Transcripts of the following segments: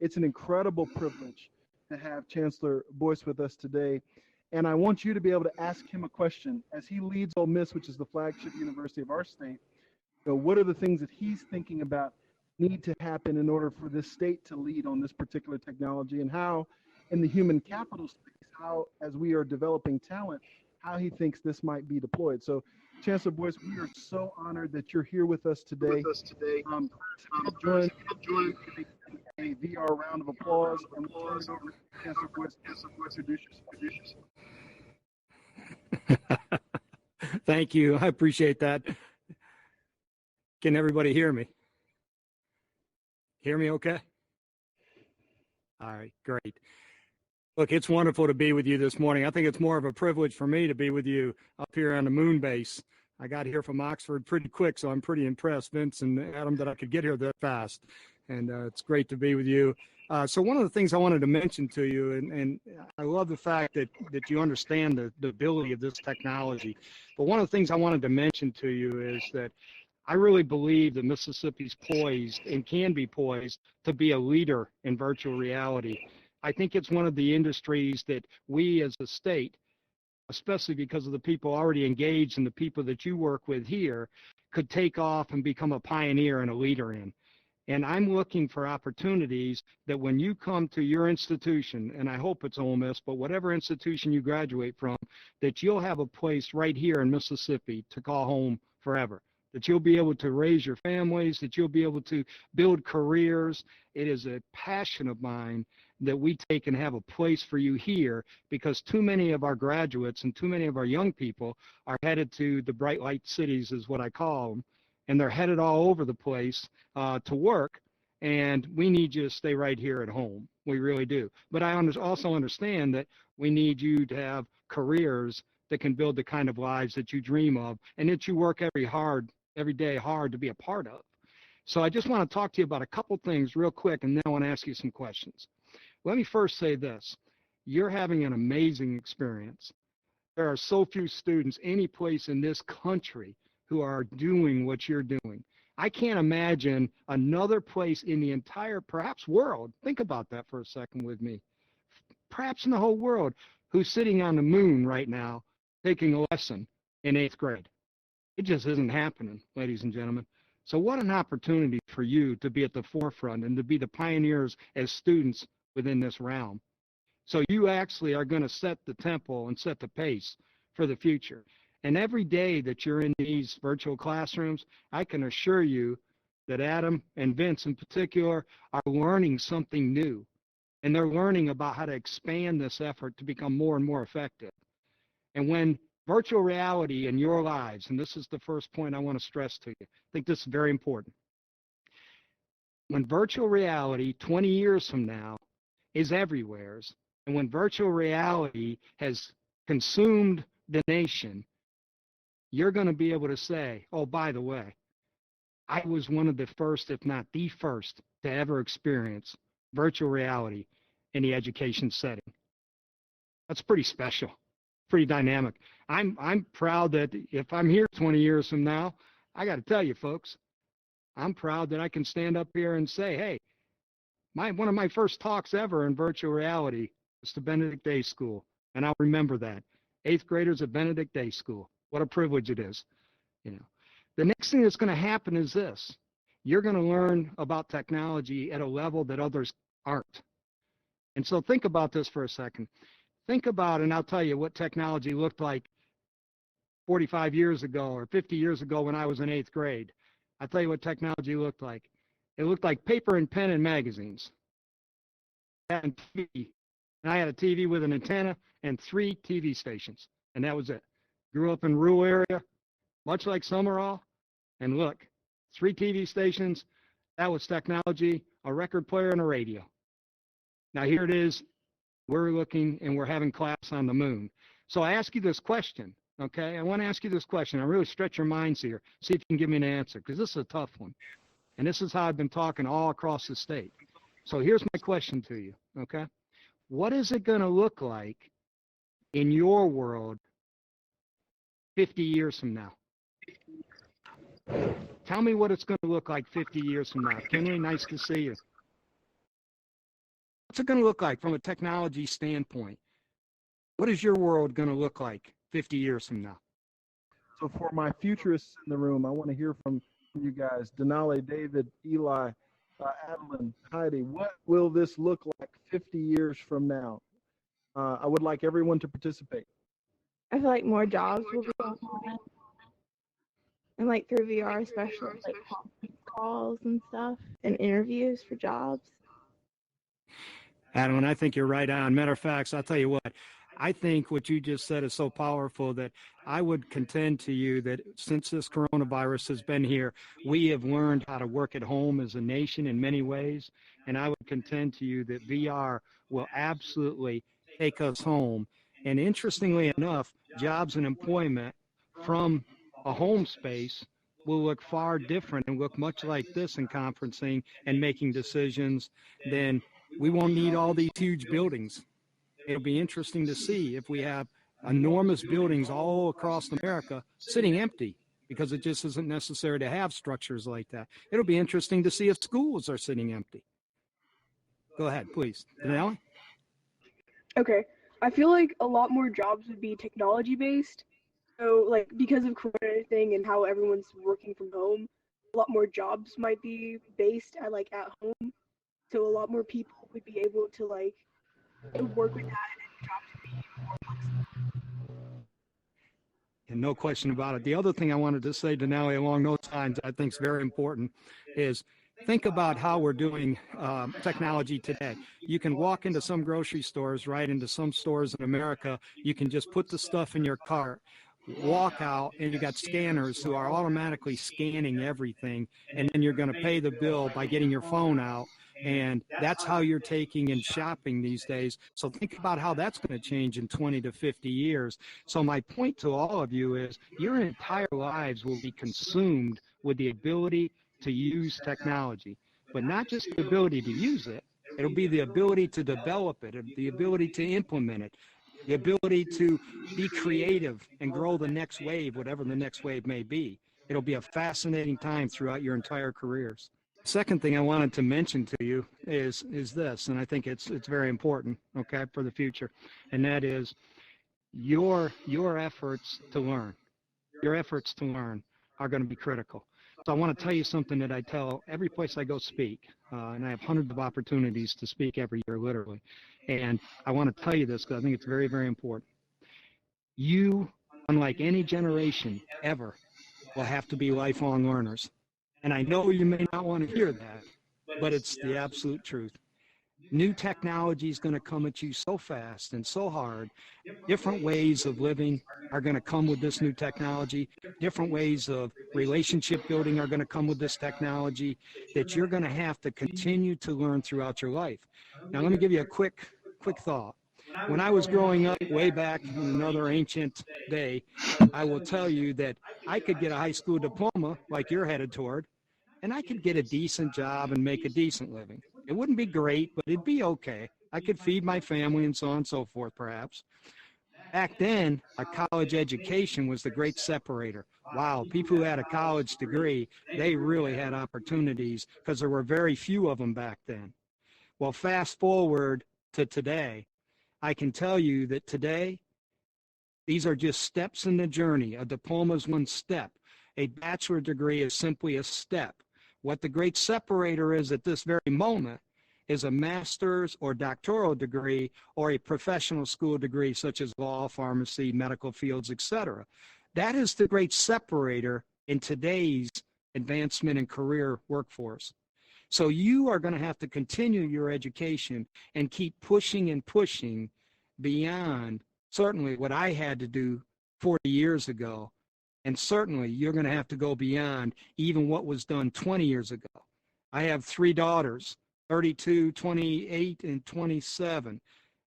it's an incredible privilege to have Chancellor Boyce with us today. And I want you to be able to ask him a question as he leads Ole Miss, which is the flagship university of our state. What are the things that he's thinking about need to happen in order for this state to lead on this particular technology, and how in the human capital space, how as we are developing talent, how he thinks this might be deployed. So Chancellor Boyce, we are so honored that you're here with us today. Join a VR round of applause, and we'll turn it over to Chancellor Boyce to introduce yourself. Thank you. I appreciate that. Can everybody hear me? Hear me okay? All right, great. Look, it's wonderful to be with you this morning. I think it's more of a privilege for me to be with you up here on the moon base. I got here from Oxford pretty quick, so I'm pretty impressed, Vince and Adam, that I could get here that fast. And it's great to be with you. So one of the things I wanted to mention to you, and I love the fact that you understand the ability of this technology, but one of the things I wanted to mention to you is that I really believe that Mississippi's poised and can be poised to be a leader in virtual reality. I think it's one of the industries that we as a state, especially because of the people already engaged and the people that you work with here, could take off and become a pioneer and a leader in. And I'm looking for opportunities that when you come to your institution, and I hope it's Ole Miss, but whatever institution you graduate from, that you'll have a place right here in Mississippi to call home forever. That you'll be able to raise your families, that you'll be able to build careers. It is a passion of mine that we take and have a place for you here, because too many of our graduates and too many of our young people are headed to the bright light cities, is what I call them, and they're headed all over the place to work, and we need you to stay right here at home. We really do. But I also understand that we need you to have careers that can build the kind of lives that you dream of and that you work every day hard to be a part of. So I just want to talk to you about a couple things real quick, and then I want to ask you some questions. Let me first say this. You're having an amazing experience. There are so few students any place in this country who are doing what you're doing. I can't imagine another place in the entire, perhaps world, think about that for a second with me, perhaps in the whole world, who's sitting on the moon right now taking a lesson in 8th grade. It just isn't happening, ladies and gentlemen. So what an opportunity for you to be at the forefront and to be the pioneers as students within this realm. So you actually are going to set the tempo and set the pace for the future. And every day that you're in these virtual classrooms, I can assure you that Adam and Vince in particular are learning something new. And they're learning about how to expand this effort to become more and more effective. And when virtual reality in your lives, and this is the first point I want to stress to you, I think this is very important. When virtual reality 20 years from now is everywhere, and when virtual reality has consumed the nation, you're going to be able to say, oh, by the way, I was one of the first, if not the first, to ever experience virtual reality in the education setting. That's pretty special, pretty dynamic. I'm proud that if I'm here 20 years from now, I got to tell you, folks, I'm proud that I can stand up here and say, hey, one of my first talks ever in virtual reality was to Benedict Day School, and I'll remember that. 8th graders at Benedict Day School. What a privilege it is. You know, the next thing that's going to happen is this. You're going to learn about technology at a level that others aren't. And so think about this for a second. Think about, and I'll tell you what technology looked like 45 years ago or 50 years ago when I was in 8th grade. I'll tell you what technology looked like. It looked like paper and pen and magazines. And TV. And I had a TV with an antenna and 3 TV stations, and that was it. Grew up in a rural area, much like Sumerall, and look, 3 TV stations, that was technology, a record player and a radio. Now here it is, we're looking and we're having class on the moon. So I ask you this question, okay? I want to ask you this question. I really stretch your minds here, see if you can give me an answer, because this is a tough one. And this is how I've been talking all across the state. So here's my question to you, okay? What is it going to look like in your world 50 years from now? Tell me what it's going to look like 50 years from now. Kinley, nice to see you. What's it going to look like from a technology standpoint? What is your world going to look like 50 years from now? So for my futurists in the room, I want to hear from you guys, Denali, David, Eli, Adeline, Heidi. What will this look like 50 years from now? I would like everyone to participate. I feel like more jobs will be online, and like through VR, especially like conference calls and stuff, and interviews for jobs. Adam, and I think you're right on. Matter of fact, I'll tell you what, I think what you just said is so powerful that I would contend to you that since this coronavirus has been here, we have learned how to work at home as a nation in many ways. And I would contend to you that VR will absolutely take us home. And interestingly enough, jobs and employment from a home space will look far different and look much like this in conferencing and making decisions. Then we won't need all these huge buildings. It'll be interesting to see if we have enormous buildings all across America sitting empty because it just isn't necessary to have structures like that. It'll be interesting to see if schools are sitting empty. Go ahead, please. Denali? Okay. I feel like a lot more jobs would be technology based. So like because of corona thing and how everyone's working from home, a lot more jobs might be based at home. So a lot more people would be able to like work with that and jobs would be more flexible. And no question about it. The other thing I wanted to say, Denali, along those lines, I think is very important, is think about how we're doing technology today. You can walk into some grocery stores, right, into some stores in America. You can just put the stuff in your cart, walk out, and you got scanners who are automatically scanning everything, and then you're going to pay the bill by getting your phone out. And that's how you're taking and shopping these days. So think about how that's going to change in 20 to 50 years. So my point to all of you is your entire lives will be consumed with the ability to use technology, but not just the ability to use it. It'll be the ability to develop it, the ability to implement it, the ability to be creative and grow the next wave, whatever the next wave may be. It'll be a fascinating time throughout your entire careers. Second thing I wanted to mention to you is this, and I think it's very important, okay, for the future, and that is your efforts to learn. Your efforts to learn are going to be critical. So I want to tell you something that I tell every place I go speak, and I have hundreds of opportunities to speak every year, literally. And I want to tell you this because I think it's very, very important. You, unlike any generation ever, will have to be lifelong learners. And I know you may not want to hear that, but it's the absolute truth. New technology is going to come at you so fast and so hard. Different ways of living are going to come with this new technology. Different ways of relationship building are going to come with this technology that you're going to have to continue to learn throughout your life. Now, let me give you a quick thought. When I was growing up way back in another ancient day, I will tell you that I could get a high school diploma like you're headed toward, and I could get a decent job and make a decent living. It wouldn't be great, but it'd be okay. I could feed my family and so on and so forth, perhaps. Back then, a college education was the great separator. Wow, people who had a college degree, they really had opportunities because there were very few of them back then. Well, fast forward to today, I can tell you that today, these are just steps in the journey. A diploma is one step. A bachelor degree is simply a step. What the great separator is at this very moment is a master's or doctoral degree or a professional school degree such as law, pharmacy, medical fields, etc. That is the great separator in today's advancement and career workforce. So you are going to have to continue your education and keep pushing and pushing beyond certainly what I had to do 40 years ago. And certainly you're going to have to go beyond even what was done 20 years ago. I have 3 daughters, 32, 28, and 27.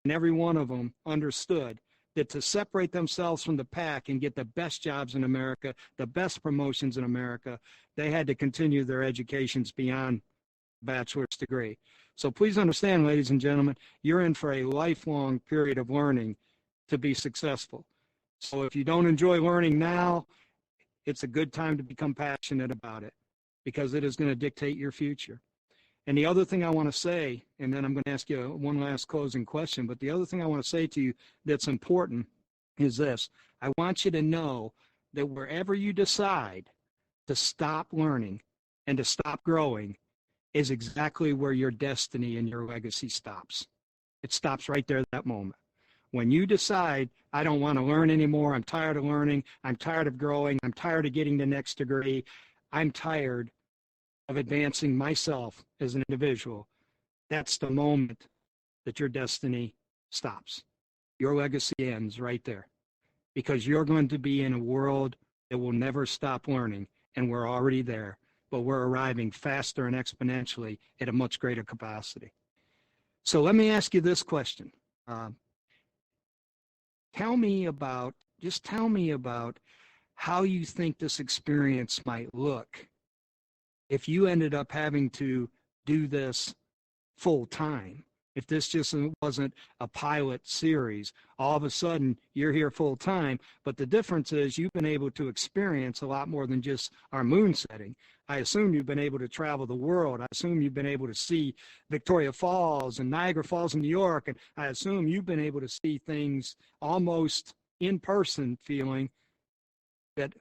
And every one of them understood that to separate themselves from the pack and get the best jobs in America, the best promotions in America, they had to continue their educations beyond bachelor's degree. So please understand, ladies and gentlemen, you're in for a lifelong period of learning to be successful. So if you don't enjoy learning now, it's a good time to become passionate about it because it is going to dictate your future. And the other thing I want to say, and then I'm going to ask you one last closing question, but the other thing I want to say to you that's important is this. I want you to know that wherever you decide to stop learning and to stop growing is exactly where your destiny and your legacy stops. It stops right there at that moment. When you decide, I don't want to learn anymore, I'm tired of learning, I'm tired of growing, I'm tired of getting the next degree, I'm tired of advancing myself as an individual, that's the moment that your destiny stops. Your legacy ends right there because you're going to be in a world that will never stop learning, and we're already there, but we're arriving faster and exponentially at a much greater capacity. So let me ask you this question. Tell me about how you think this experience might look if you ended up having to do this full time. If this just wasn't a pilot series, all of a sudden you're here full time, but the difference is you've been able to experience a lot more than just our moon setting. I assume you've been able to travel the world. I assume you've been able to see Victoria Falls and Niagara Falls in New York, and I assume you've been able to see things almost in person feeling that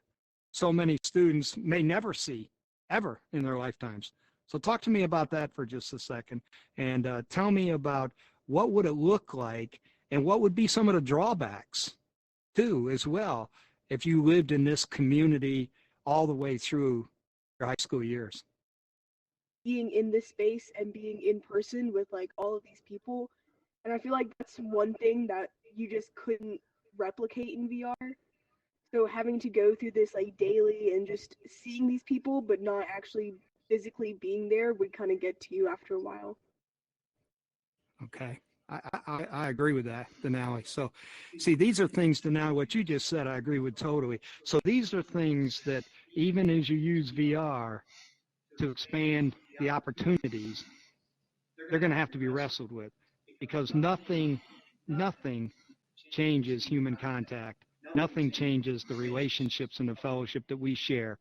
so many students may never see ever in their lifetimes. So talk to me about that for just a second, and tell me about what would it look like and what would be some of the drawbacks too as well if you lived in this community all the way through your high school years. Being in this space and being in person with like all of these people, and I feel like that's one thing that you just couldn't replicate in VR. So having to go through this like daily and just seeing these people but not actually physically being there would kind of get to you after a while. Okay. I agree with that, Denali. So, see, these are things, Denali, what you just said, I agree with totally. So these are things that even as you use VR to expand the opportunities, they're going to have to be wrestled with because nothing changes human contact. Nothing changes the relationships and the fellowship that we share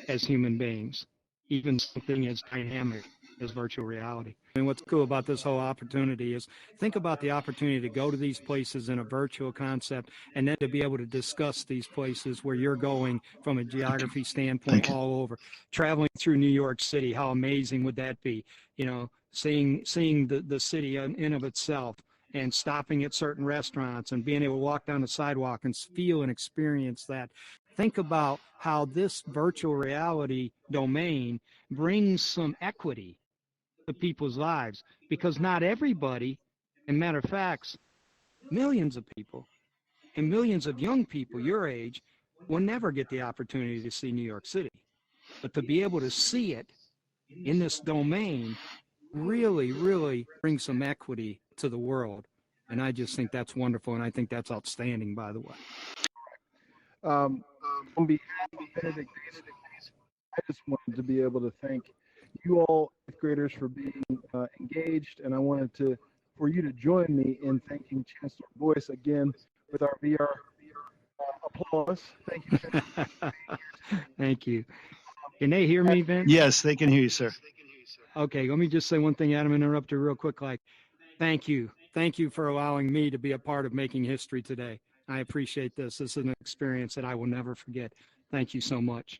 as human beings, even something as dynamic as virtual reality. And what's cool about this whole opportunity is think about the opportunity to go to these places in a virtual concept and then to be able to discuss these places where you're going from a geography standpoint all over. Traveling through New York City, how amazing would that be? You know, seeing the city in of itself and stopping at certain restaurants and being able to walk down the sidewalk and feel and experience that. Think about how this virtual reality domain brings some equity to people's lives because not everybody, and matter of fact, millions of people and millions of young people your age will never get the opportunity to see New York City. But to be able to see it in this domain really brings some equity to the world. And I just think that's wonderful, and I think that's outstanding, by the way. On behalf of Benedict Day School, I just wanted to be able to thank you all, fifth graders, for being engaged, and I wanted for you to join me in thanking Chancellor Boyce again with our VR applause. Thank you, Chancellor. Thank you. Can they hear me, Vince? Yes, they can hear you, sir. Okay, let me just say one thing, Adam, interrupt you real quick. Thank you. Thank you for allowing me to be a part of making history today. I appreciate this. This is an experience that I will never forget. Thank you so much.